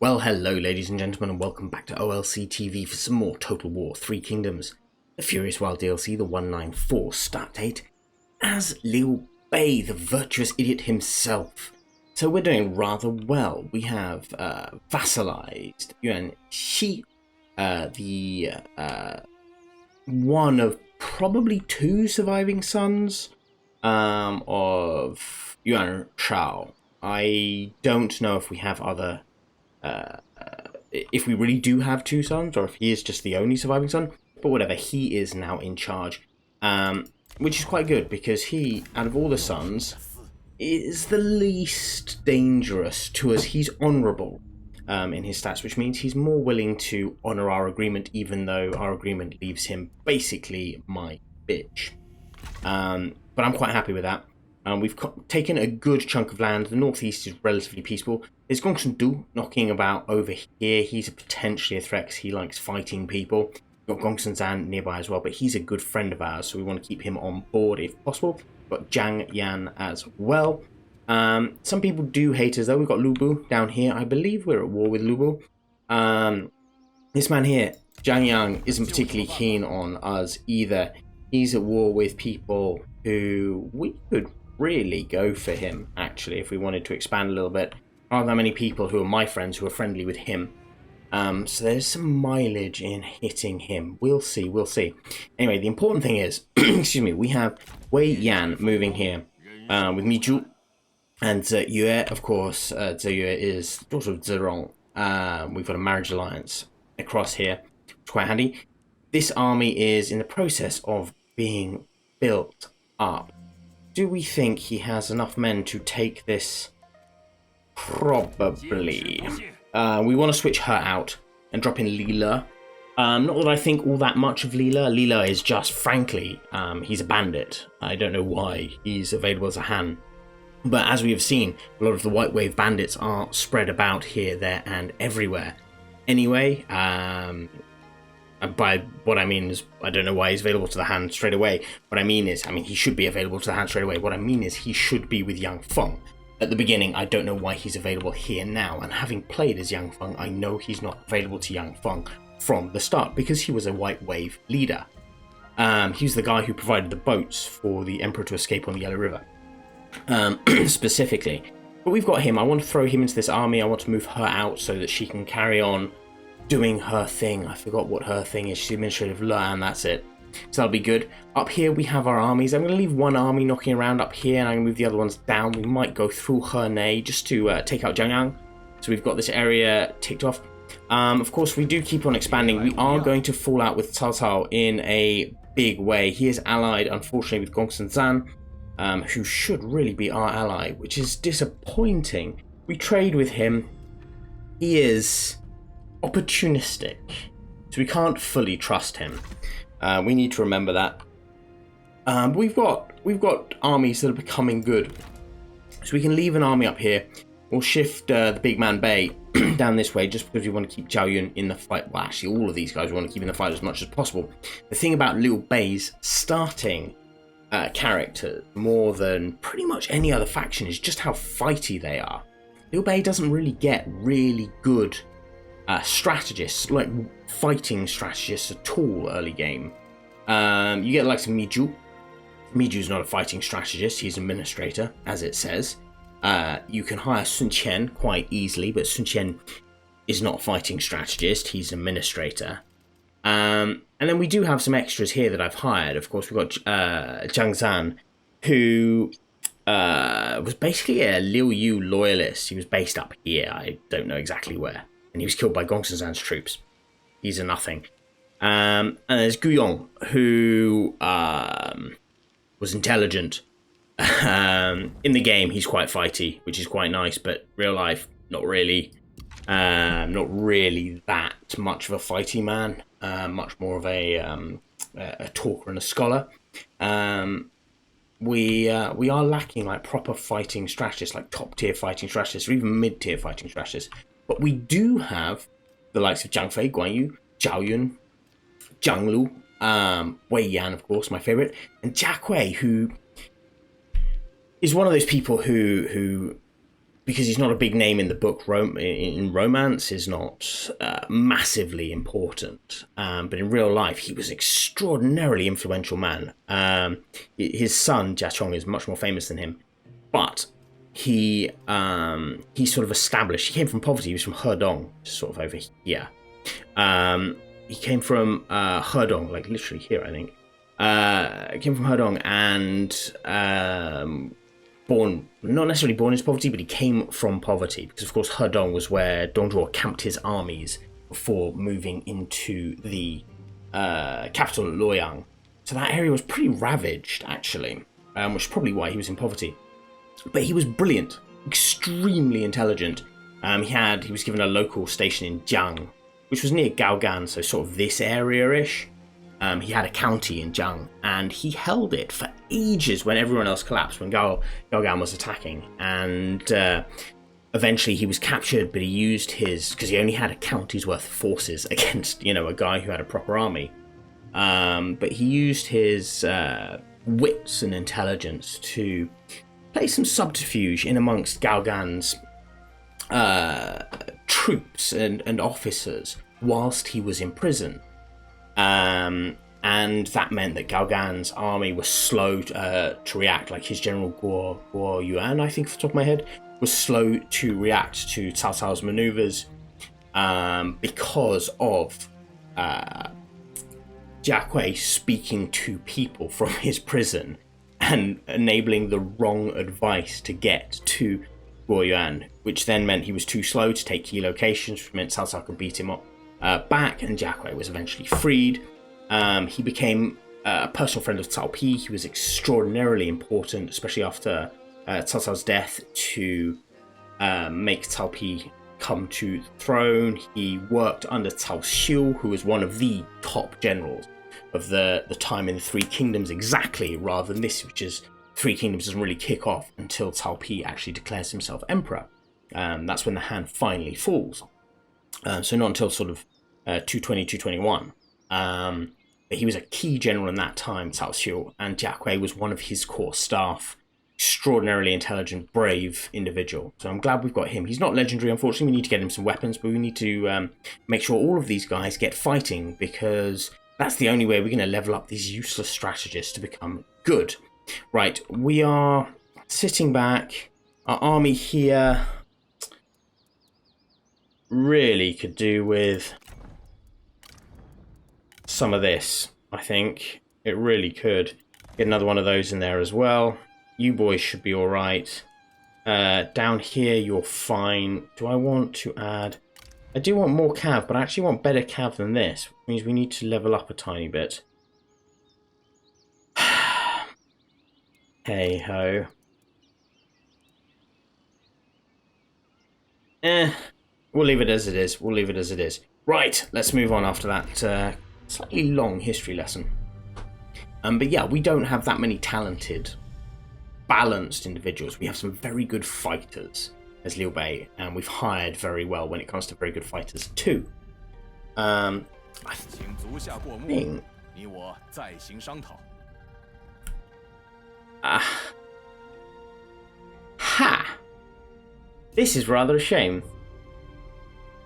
Well, hello ladies and gentlemen, and welcome back to OLC TV for some more Total War 3 Kingdoms, the Furious Wild DLC, the 194 start date, as Liu Bei, the virtuous idiot himself. So we're doing rather well. We have vassalized Yuan Xi, the one of probably two surviving sons of Yuan Shao. I don't know if we have other... if we really do have two sons, or if he is just the only surviving son, but whatever, he is now in charge, which is quite good, because he, out of all the sons, is the least dangerous to us. He's honourable in his stats, which means he's more willing to honour our agreement, even though our agreement leaves him basically my bitch. But I'm quite happy with that. We've taken a good chunk of land. The northeast is relatively peaceful. There's Gongsun Zan knocking about over here. He's potentially a threat because he likes fighting people. We've got Gongsun Zan nearby as well, but he's a good friend of ours, so we want to keep him on board if possible. We've got Wei Yan as well. Some people do hate us though. We've got Liu Bei down here. I believe we're at war with Liu Bei. This man here, Wei Yan, isn't particularly keen on us either. He's at war with people who we could really go for him, actually, if we wanted to expand a little bit. Aren't that many people who are my friends who are friendly with him. So there's some mileage in hitting him. We'll see, we'll see. Anyway, the important thing is, excuse me, we have Wei Yan moving here with Miju and Yue, of course. Yue is daughter of Zerong. We've got a marriage alliance across here. It's quite handy. This army is in the process of being built up. Do we think he has enough men to take this? Probably. We want to switch her out and drop in Lila. Not that I think all that much of Lila. Lila is just, frankly, he's a bandit. I don't know why he's available as a Han. But as we have seen, a lot of the White Wave bandits are spread about here, there, and everywhere. Anyway, by what I mean is, I don't know why he's available to the hand straight away. What I mean is, he should be available to the hand straight away. What I mean is, he should be with Yang Feng. At the beginning, I don't know why he's available here now. And having played as Yang Feng, I know he's not available to Yang Feng from the start, because he was a White Wave leader. He was the guy who provided the boats for the Emperor to escape on the Yellow River, specifically. But we've got him. I want to throw him into this army. I want to move her out so that she can carry on doing her thing. I forgot what her thing is. She's administrative law, and that's it. So that'll be good. Up here we have our armies. I'm going to leave one army knocking around up here, and I'm going to move the other ones down. We might go through Hernay just to take out Jiangyang. So we've got this area ticked off. Of course, we do keep on expanding. We are going to fall out with Cao Cao in a big way. He is allied, unfortunately, with Gongsun Zan, who should really be our ally, which is disappointing. We trade with him. He is opportunistic, so we can't fully trust him. We need to remember that. We've got armies that are becoming good, so we can leave an army up here. We'll shift the big man Bei down this way, just because we want to keep Zhao Yun in the fight. Well, actually, all of these guys we want to keep in the fight as much as possible. The thing about Liu Bei's starting character, more than pretty much any other faction, is just how fighty they are. Liu Bei doesn't really get really good strategists, like fighting strategists at all early game. You get the likes of Miju. Miju's not a fighting strategist, he's an administrator, as it says. You can hire Sun Qian quite easily, but Sun Qian is not a fighting strategist, he's an administrator. And then we do have some extras here that I've hired. Of course, we've got Zhang Zan, who was basically a Liu Yu loyalist. He was based up here, I don't know exactly where. And he was killed by Gongsun Zan's troops. He's a nothing. And there's Guyong, who was intelligent. In the game, he's quite fighty, which is quite nice, but real life, not really. Not really that much of a fighty man. Much more of a talker and a scholar. We are lacking like proper fighting strategists, like top tier fighting strategists, or even mid tier fighting strategists. But we do have the likes of Zhang Fei, Guan Yu, Zhao Yun, Zhang Lu, Wei Yan, of course, my favorite, and Jia Kui, who is one of those people who because he's not a big name in the book, in romance is not massively important. But in real life, he was an extraordinarily influential man. His son, Jia Chong, is much more famous than him. But he sort of established, he came from poverty, he was from Hedong, sort of over here. He came from Hedong, like literally here, I think. Came from Hedong and not necessarily born into poverty, but he came from poverty because, of course, Hedong was where Dong Zhuo camped his armies before moving into the capital Luoyang. So that area was pretty ravaged, actually, which is probably why he was in poverty. But he was brilliant, extremely intelligent. He was given a local station in Jiang, which was near Gaogan, so sort of this area-ish. He had a county in Jiang, and he held it for ages when everyone else collapsed, when Gaogan was attacking. And eventually he was captured, but he used because he only had a county's worth of forces against, a guy who had a proper army. But he used his wits and intelligence to play some subterfuge in amongst Gaogan's troops and officers whilst he was in prison. And that meant that Gaogan's army was slow to react, like his general Guo Yuan, I think off the top of my head, was slow to react to Cao Cao's maneuvers because of Jia Kui speaking to people from his prison and enabling the wrong advice to get to Guo Yuan, which then meant he was too slow to take key locations, which meant Cao Cao could beat him up back, and Jia Kui was eventually freed. He became a personal friend of Cao Pi. He was extraordinarily important, especially after Cao Cao's death, to make Cao Pi come to the throne. He worked under Cao Xiu, who was one of the top generals of the time in the Three Kingdoms, exactly, rather than this, which is Three Kingdoms doesn't really kick off until Cao Pi actually declares himself emperor. That's when the Han finally falls. So not until sort of 220, 221. But he was a key general in that time, Cao Xiu, and Jia Kui was one of his core staff. Extraordinarily intelligent, brave individual. So I'm glad we've got him. He's not legendary, unfortunately. We need to get him some weapons, but we need to make sure all of these guys get fighting, because that's the only way we're going to level up these useless strategists to become good. Right, we are sitting back. Our army here really could do with some of this, I think. It really could. Get another one of those in there as well. You boys should be alright. Down here, you're fine. Do I want to add... I do want more cav, but I actually want better cav than this, which means we need to level up a tiny bit. Hey ho. We'll leave it as it is. We'll leave it as it is. Right, let's move on after that slightly long history lesson. But yeah, we don't have that many talented, balanced individuals. We have some very good fighters as Liu Bei, and we've hired very well when it comes to very good fighters too. I think... Ha! This is rather a shame.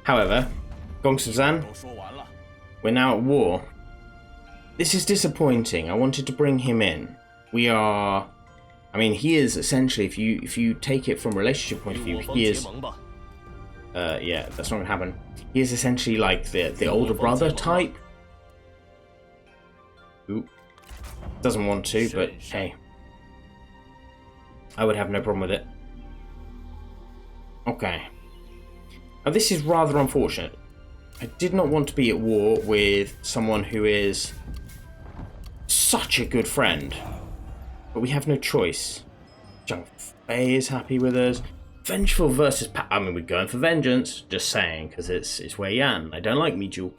However, Gongsun Zan, we're now at war. This is disappointing. I wanted to bring him in. We are... I mean, he is essentially, if you take it from a relationship point of view, he is... yeah, that's not going to happen. He is essentially like the older brother type. Ooh. Doesn't want to, but hey. I would have no problem with it. Okay. Now this is rather unfortunate. I did not want to be at war with someone who is such a good friend. But we have no choice. Zhang Fei is happy with us. Vengeful versus... I mean, we're going for vengeance. Just saying, because it's Wei Yan. I don't like Mijul.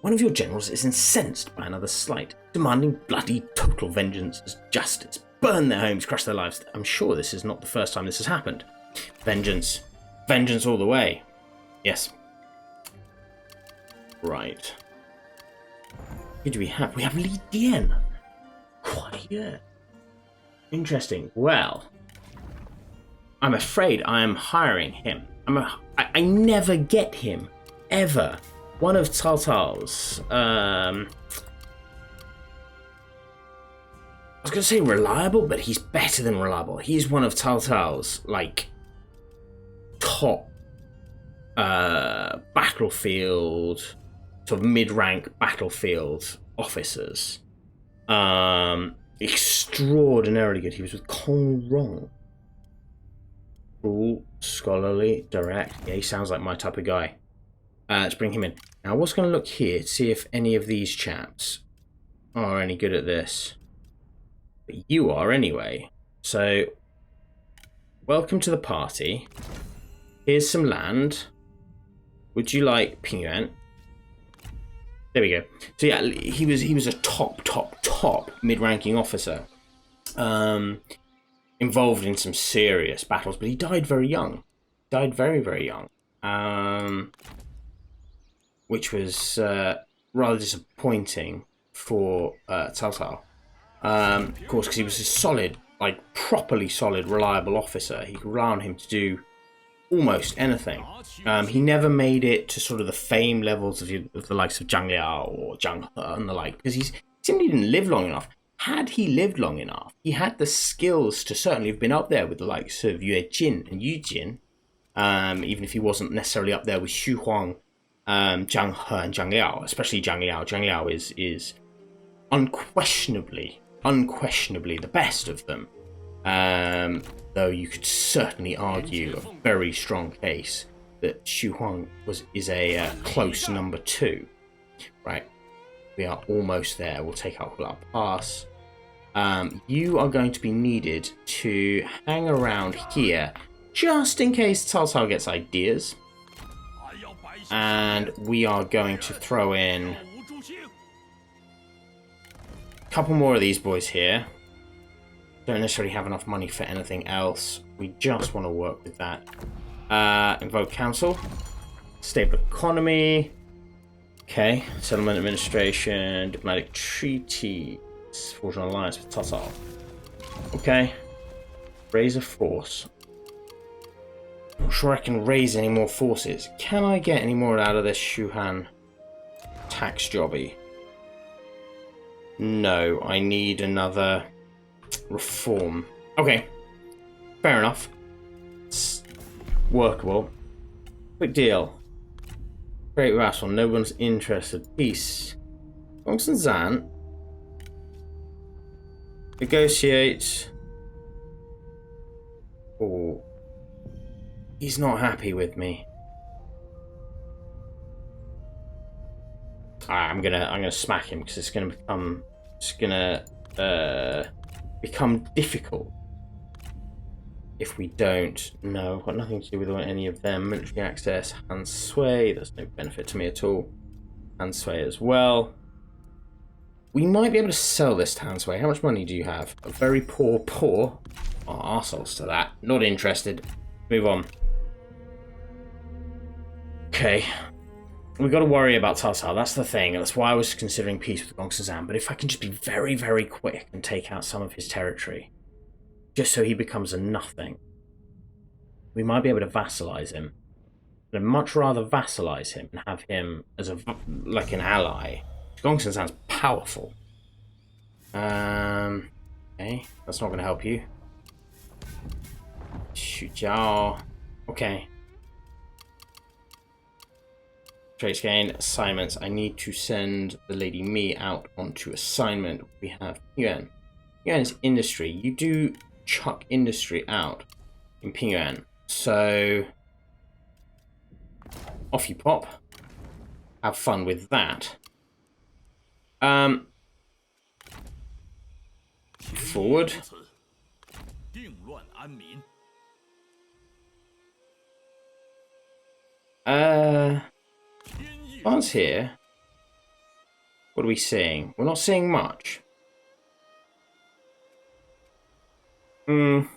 One of your generals is incensed by another's slight, demanding bloody total vengeance as justice. Burn their homes, crush their lives. I'm sure this is not the first time this has happened. Vengeance. Vengeance all the way. Yes. Right. Who do we have? We have Li Dian. Quiet. Interesting. Well. I'm afraid I am hiring him. I never get him. Ever. One of Cao Cao's, I was going to say reliable, but he's better than reliable. He's one of Cao Cao's, like, top battlefield, sort of mid-rank battlefield officers. Extraordinarily good. He was with Kong Rong. Cool, scholarly, direct. Yeah, he sounds like my type of guy. Let's bring him in. Now, I was going to look here to see if any of these chaps are any good at this. But you are anyway. So, welcome to the party. Here's some land. Would you like Pingyuan? There we go. So yeah, he was a top mid-ranking officer. Involved in some serious battles, but he died very young. Died very, very young. Which was rather disappointing for Cao Cao. Of course, because he was a solid, like properly solid, reliable officer. He could rely on him to do almost anything. He never made it to sort of the fame levels of the likes of Zhang Liao or Zhang He and the like, because he simply didn't live long enough. Had he lived long enough, he had the skills to certainly have been up there with the likes of Yue Jin and Yu Jin, even if he wasn't necessarily up there with Xu Huang, Zhang He and Zhang Liao, especially Zhang Liao. Zhang Liao is unquestionably the best of them. Though you could certainly argue a very strong case that Xu Huang is a close number 2. Right, we are almost there. We'll take out Hulao Pass. You are going to be needed to hang around here just in case Cao Cao gets ideas. And we are going to throw in a couple more of these boys here. Don't necessarily have enough money for anything else. We just want to work with that. Invoke council. Stable economy. Okay. Settlement administration. Diplomatic treaty. Forge an alliance with Cao Cao. Okay. Raise a force. Not sure I can raise any more forces. Can I get any more out of this Shuhan tax jobby? No, I need another reform. Okay, fair enough. It's workable. Quick deal. Great vassal, no one's interested. Peace. Gongsun Zan. Negotiate. Oh. He's not happy with me. I'm gonna smack him because it's gonna become difficult if we don't. No, got nothing to do with any of them. Military access, Han Sui. There's no benefit to me at all. Han Sui as well. We might be able to sell this to Han Sui. How much money do you have? A very poor. Oh, arseholes to that. Not interested. Move on. Okay. We've got to worry about Cao Cao. That's the thing. That's why I was considering peace with Gongsun Zan. But if I can just be very, very quick and take out some of his territory, just so he becomes a nothing, we might be able to vassalize him. But I'd much rather vassalize him and have him as like an ally. Gongsun Zan's powerful. Okay, that's not going to help you. Shoot Jiao. Okay. Traits gain, assignments. I need to send the Lady Mi out onto assignment. We have Pingyuan. Pingyuan is industry. You do chuck industry out in Pingyuan. So off you pop. Have fun with that. Forward. France here. What are we seeing? We're not seeing much. France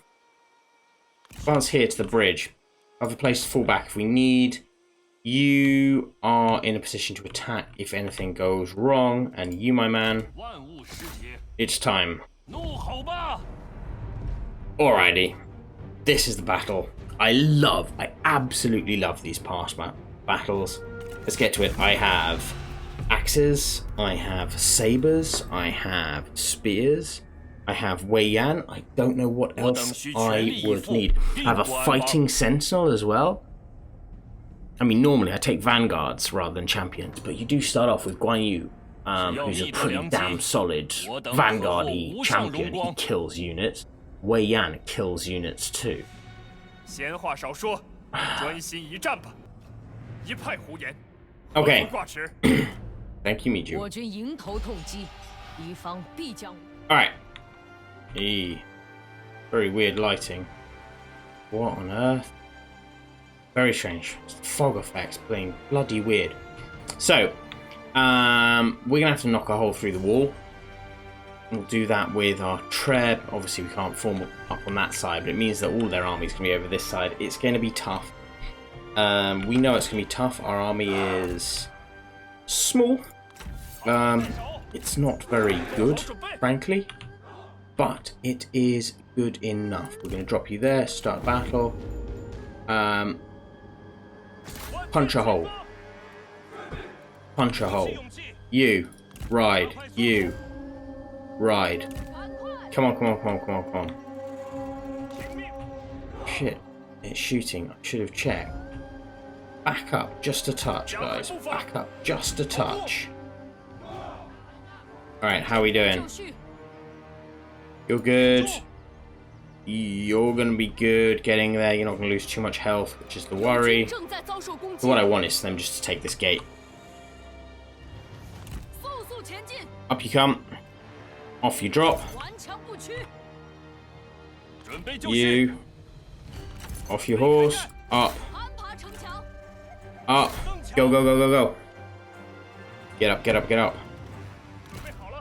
here to the bridge. I have a place to fall back if we need. You are in a position to attack if anything goes wrong. And you, my man, it's time. Alrighty. This is the battle. I absolutely love these past battles. Let's get to it. I have axes, I have sabers, I have spears, I have Wei Yan. I don't know what else I would need. I have a fighting sentinel as well. I mean, normally I take vanguards rather than champions, but you do start off with Guan Yu, who's a pretty damn solid vanguard-y champion. He kills units. Wei Yan kills units too. Okay. Thank you, Miju. Alright. Very weird lighting. What on earth? Very strange. Fog effects being bloody weird. So, we're gonna have to knock a hole through the wall. We'll do that with our treb. Obviously, we can't form up on that side, but it means that all their armies can be over this side. It's going to be tough. We know it's going to be tough. Our army is small. It's not very good, frankly, but it is good enough. We're going to drop you there. Start battle. Punch a hole. Punch a hole. You ride. You. Ride. Come on, come on, come on, come on, come on. Shit. It's shooting. I should have checked. Back up just a touch, guys. Back up just a touch. Alright, how are we doing? You're good. You're going to be good getting there. You're not going to lose too much health, which is the worry. But what I want is them just to take this gate. Up you come. Off you drop. You. Off your horse. Up. Up. Go, go, go, go, go. Get up, get up, get up.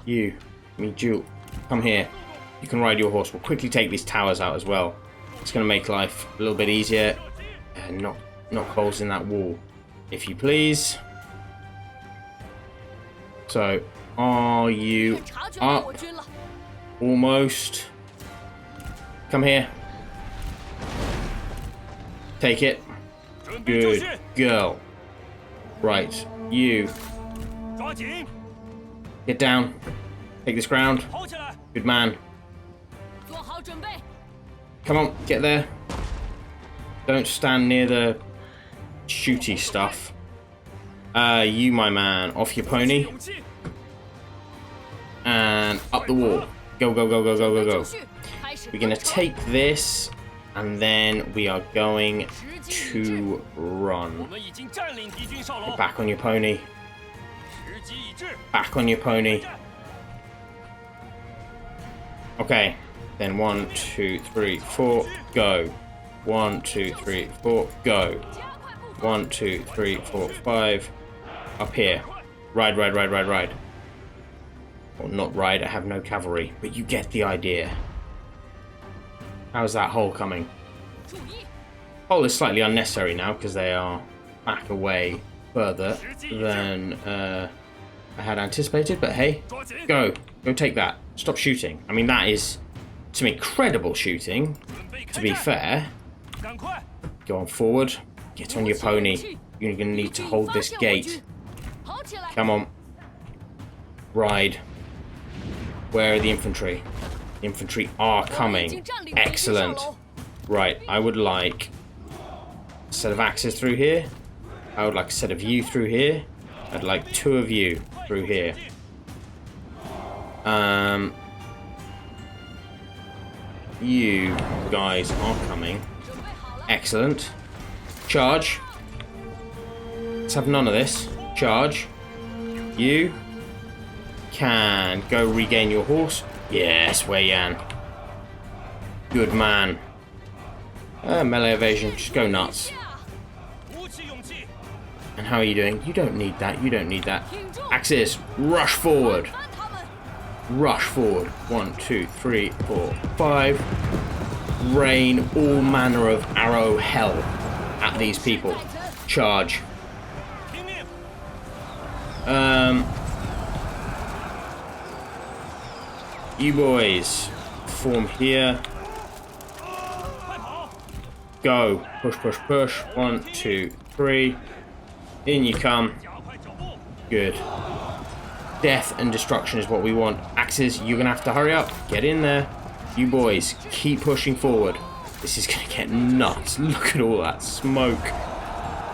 You. Me, Jules. Come here. You can ride your horse. We'll quickly take these towers out as well. It's going to make life a little bit easier. And knock holes in that wall, if you please. So, are you up? Almost. Come here. Take it. Good girl. Right, you. Get down. Take this ground. Good man. Come on, get there. Don't stand near the shooty stuff. You, my man, off your pony. And up the wall. Go, go, go, go, go, go, go. We're going to take this, and then we are going to run. Get back on your pony. Back on your pony. Okay. Then 1, 2, 3, 4, go. 1, 2, 3, 4, go. 1, 2, 3, 4, 5. Up here. Ride, ride, ride, ride, ride. Or not ride, I have no cavalry, but you get the idea. How's that hole coming? Hole is slightly unnecessary now because they are back away further than I had anticipated, but hey, go. Go take that. Stop shooting. I mean, that is some incredible shooting, to be fair. Go on forward. Get on your pony. You're going to need to hold this gate. Come on. Ride. Where are the infantry? The infantry are coming. Excellent. Right, I would like a set of axes through here. I would like a set of you through here. I'd like 2 of you through here. You guys are coming. Excellent. Charge. Let's have none of this. Charge. You can go regain your horse. Yes, Wei Yan. Good man. Melee evasion. Just go nuts. And how are you doing? You don't need that. You don't need that. Axis. Rush forward. Rush forward. 1, 2, 3, 4, 5. Rain all manner of arrow hell at these people. Charge. You boys form here. Go. Push, push, push. 1, 2, 3. In you come. Good. Death and destruction is what we want. Axes, you're going to have to hurry up. Get in there. You boys, keep pushing forward. This is going to get nuts. Look at all that smoke.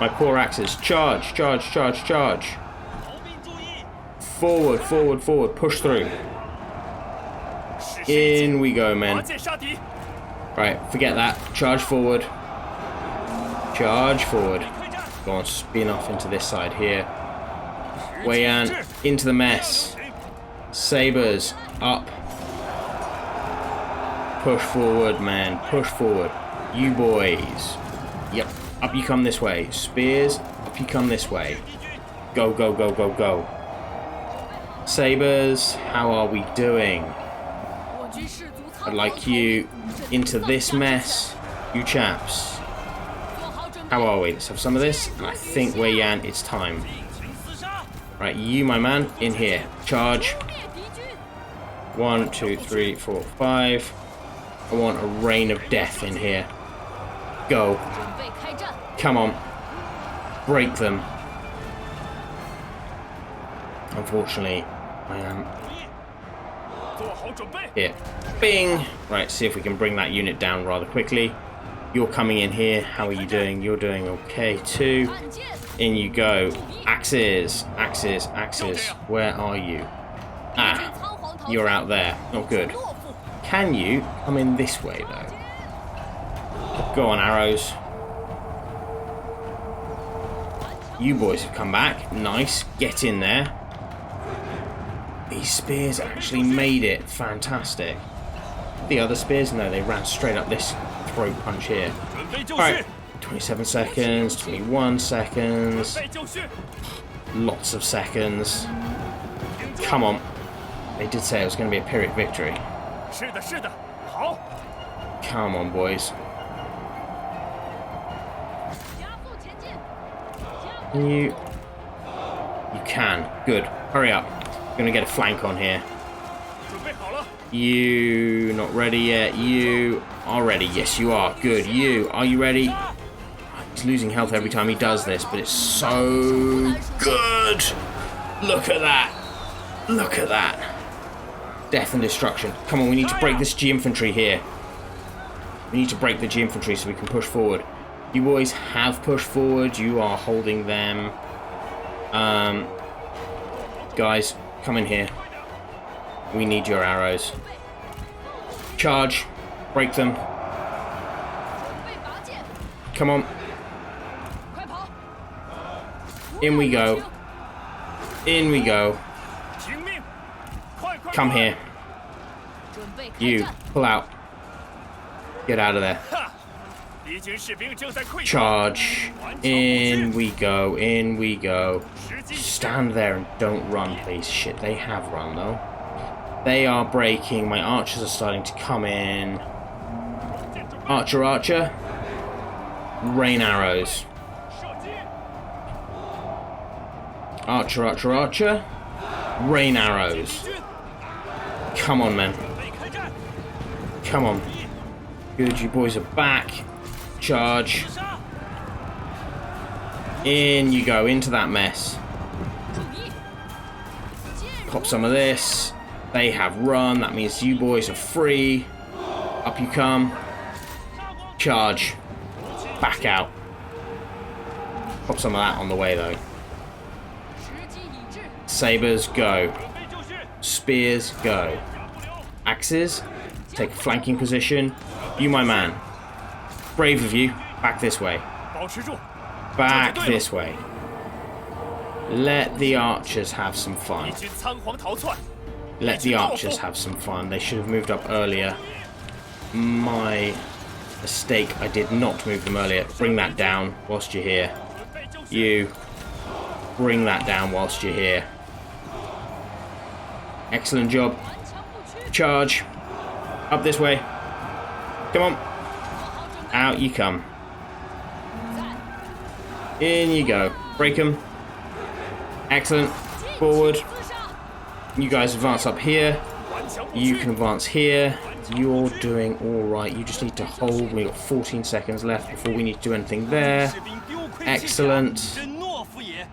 My poor axes. Charge, charge, charge, charge. Forward, forward, forward. Push through. In we go, men. Right, forget that. Charge forward. Charge forward. Go on, spin off into this side here. Wei Yan, into the mess. Sabers, up. Push forward, man. Push forward. You boys. Yep. Up you come this way. Spears, up you come this way. Go, go, go, go, go. Sabers, how are we doing? I'd like you into this mess. You chaps. How are we? Let's have some of this. And I think, Wei Yan, it's time. Right, you, my man, in here. Charge. 1, 2, 3, 4, 5. I want a rain of death in here. Go. Come on. Break them. Unfortunately, I am here. Bing! Right, see if we can bring that unit down rather quickly. You're coming in here. How are you doing? You're doing okay too. In you go. Axes. Axes. Axes. Where are you? Ah. You're out there. Not good. Can you come in this way, though? Go on, arrows. You boys have come back. Nice. Get in there. These spears actually made it. Fantastic. The other spears? No, they ran straight up this throat punch here. Alright. 27 seconds. 21 seconds. Lots of seconds. Come on. They did say it was going to be a Pyrrhic victory. Come on, boys. You can. Good. Hurry up. You're going to get a flank on here. You not ready yet. You are ready. Yes, you are. Good. You. Are you ready? He's losing health every time he does this, but it's so good. Look at that. Look at that. Death and destruction. Come on, we need to break this G infantry here. We need to break the G infantry so we can push forward. You boys have pushed forward. You are holding them. Guys, come in here. We need your arrows. Charge. Break them. Come on. In we go. In we go. Come here. You, pull out. Get out of there. Charge. In we go. In we go. Stand there and don't run, please. Shit, they have run, though. They are breaking. My archers are starting to come in. Archer, archer. Rain arrows. Archer, archer, archer. Rain arrows. Come on, men. Come on. Good, you boys are back. Charge. In you go, into that mess. Pop some of this. They have run. That means you boys are free. Up you come. Charge. Back out. Pop some of that on the way, though. Sabers, go. Spears, go. Axes, take a flanking position. You, my man. Brave of you. Back this way. Back this way. Let the archers have some fun. Let the archers have some fun. They should have moved up earlier. My mistake. I did not move them earlier. Bring that down whilst you're here. You. Bring that down whilst you're here. Excellent job. Charge. Up this way. Come on. Out you come. In you go. Break them. Excellent. Forward. You guys advance up here. You can advance here. You're doing alright. You just need to hold. We've got 14 seconds left before we need to do anything there. Excellent.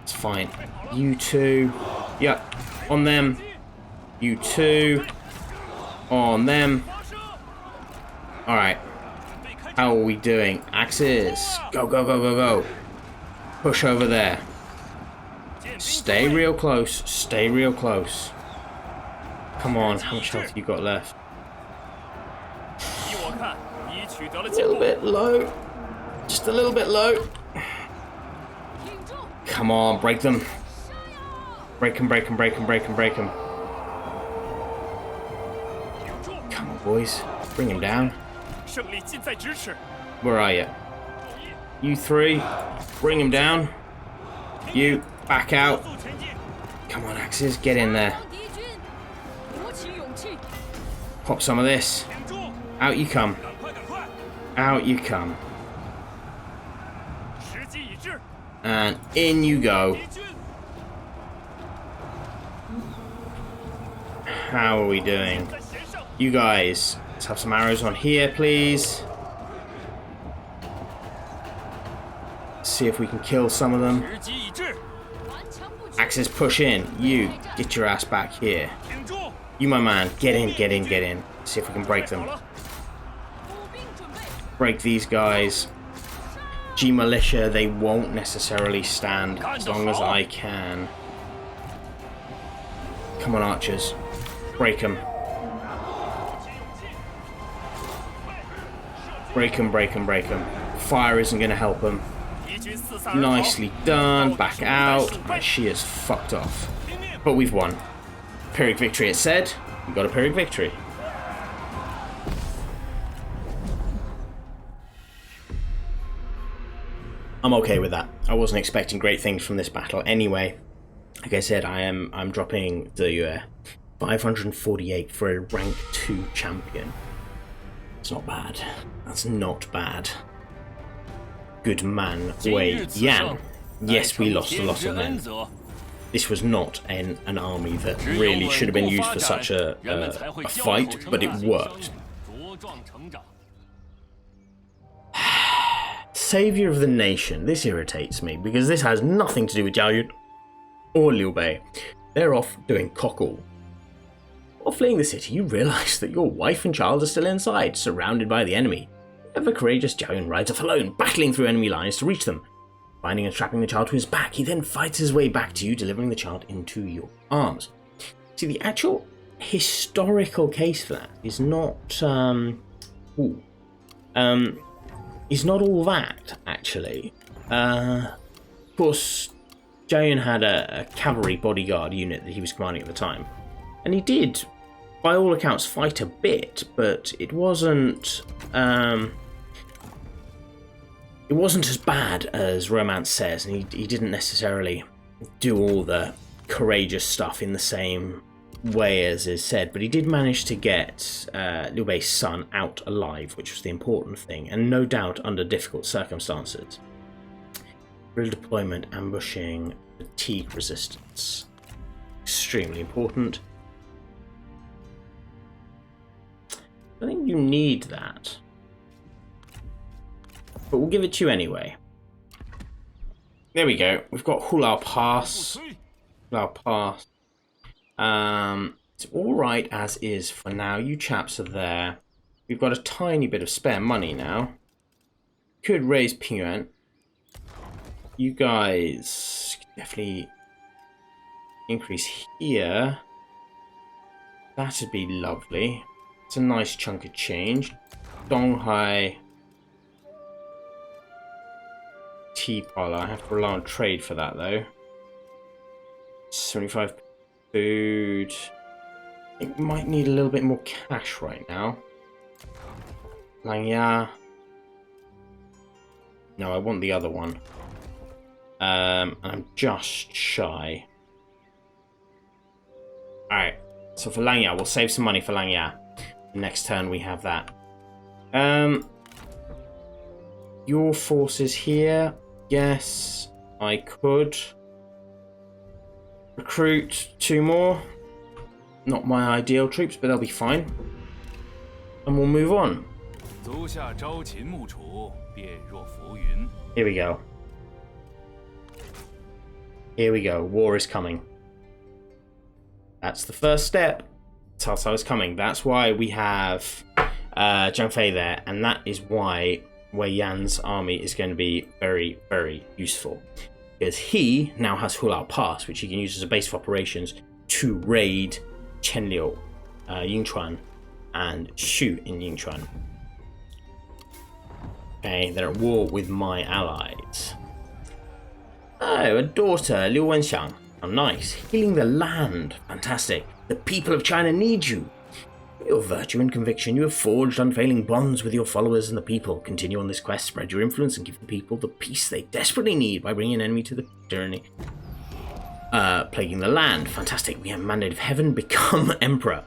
It's fine. You two. Yep. On them. You two. On them. Alright. How are we doing? Axis. Go, go, go, go, go. Push over there. Stay real close. Stay real close. Come on. How much health you got left? A little bit low. Just a little bit low. Come on. Break them. Break them, break them, break them, break them, break them. Come on, boys. Bring him down. Where are you? You three. Bring him down. You. Back out. Come on, Axis. Get in there. Pop some of this. Out you come. Out you come. And in you go. How are we doing? You guys, let's have some arrows on here, please. See if we can kill some of them. Axis, push in. You, get your ass back here. You, my man, get in, get in, get in. See if we can break them. Break these guys. G Militia, they won't necessarily stand as long as I can. Come on, archers. Break them. Break them, break them, break them. Fire isn't going to help them. Nicely done. Back out. My Xi is fucked off. But we've won. Pyrrhic victory, it said. We got a Pyrrhic victory. I'm okay with that. I wasn't expecting great things from this battle anyway. Like I said, I'm dropping the 548 for a rank 2 champion. It's not bad. That's not bad. Good man, Wei Yan. Yes, we lost a lot of men. This was not an army that really should have been used for such a fight, but it worked. Savior of the nation. This irritates me because this has nothing to do with Zhao Yun or Liu Bei. They're off doing cockle. While fleeing the city, you realise that your wife and child are still inside, surrounded by the enemy. The courageous Zhao Yun rides off alone, battling through enemy lines to reach them. Finding and strapping the child to his back, he then fights his way back to you, delivering the child into your arms. See, the actual historical case for that is not, is not all that, actually. Of course, Zhao Yun had a cavalry bodyguard unit that he was commanding at the time, and he did, by all accounts, fight a bit, but it wasn't as bad as romance says, and he didn't necessarily do all the courageous stuff in the same way as is said, but he did manage to get Liu Bei's son out alive, which was the important thing, and no doubt under difficult circumstances. Real deployment, ambushing, fatigue resistance. Extremely important. I think you need that. But we'll give it to you anyway. There we go. We've got Hulao Pass. Hulao Pass. It's alright as is for now. You chaps are there. We've got a tiny bit of spare money now. Could raise Pingyuan. You guys definitely increase here. That'd be lovely. It's a nice chunk of change. Donghai. Tea parlor. I have to rely on trade for that though. 75 food. It might need a little bit more cash right now. Langya. No, I want the other one. I'm just shy. Alright. So for Langya, we'll save some money for Langya. Next turn we have that. Your forces here. Yes, I could recruit 2 more. Not my ideal troops, but they'll be fine. And we'll move on. Here we go. Here we go. War is coming. That's the first step. Cao Cao is coming. That's why we have Zhang Fei there, and that is why Wei Yan's army is going to be very, very useful. Because he now has Hulao Pass, which he can use as a base of operations to raid Qianliu, Yingchuan, and Shu in Yingchuan. Okay, they're at war with my allies. Oh, a daughter, Liu Wenxiang. Oh, nice. Healing the land. Fantastic. The people of China need you. Your virtue and conviction, you have forged unfailing bonds with your followers and the people. Continue on this quest, spread your influence, and give the people the peace they desperately need by bringing an enemy to the journey. Plaguing the land. Fantastic. We have mandate of heaven. Become emperor.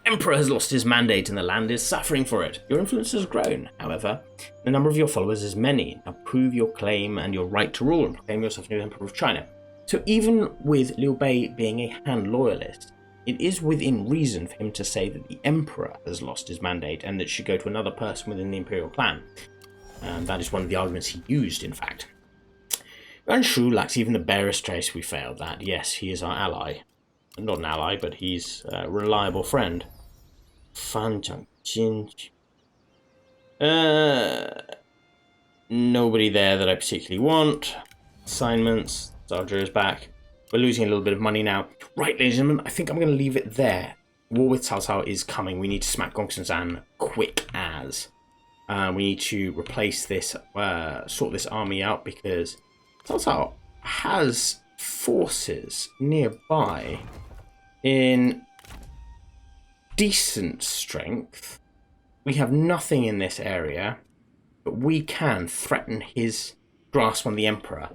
Emperor has lost his mandate and the land is suffering for it. Your influence has grown, however. The number of your followers is many. Now prove your claim and your right to rule and proclaim yourself new emperor of China. So even with Liu Bei being a Han loyalist, it is within reason for him to say that the emperor has lost his mandate and that it should go to another person within the imperial clan. And that is one of the arguments he used, in fact. Yuan Xi lacks even the barest trace. We failed that. Yes, he is our ally. Not an ally, but he's a reliable friend. Fan Jiangjin. Nobody there that I particularly want. Assignments. Zhao is back. We're losing a little bit of money now. Right, ladies and gentlemen, I think I'm going to leave it there. War with Cao Cao is coming. We need to smack Gongsun Zan quick as. We need to replace this, sort this army out because Cao Cao has forces nearby in decent strength. We have nothing in this area, but we can threaten his grasp on the Emperor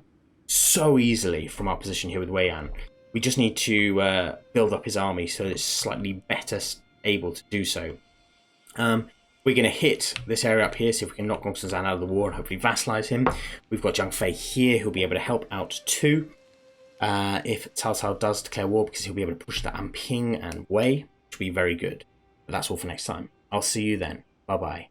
so easily from our position here with Wei Yan. We just need to build up his army so that it's slightly better able to do so. We're going to hit this area up here, see if we can knock Gongsun Zan out of the war and hopefully vassalize him. We've got Zhang Fei here who'll be able to help out too. If Cao Cao does declare war, because he'll be able to push the Anping and Wei, which will be very good. But that's all for next time. I'll see you then. Bye-bye.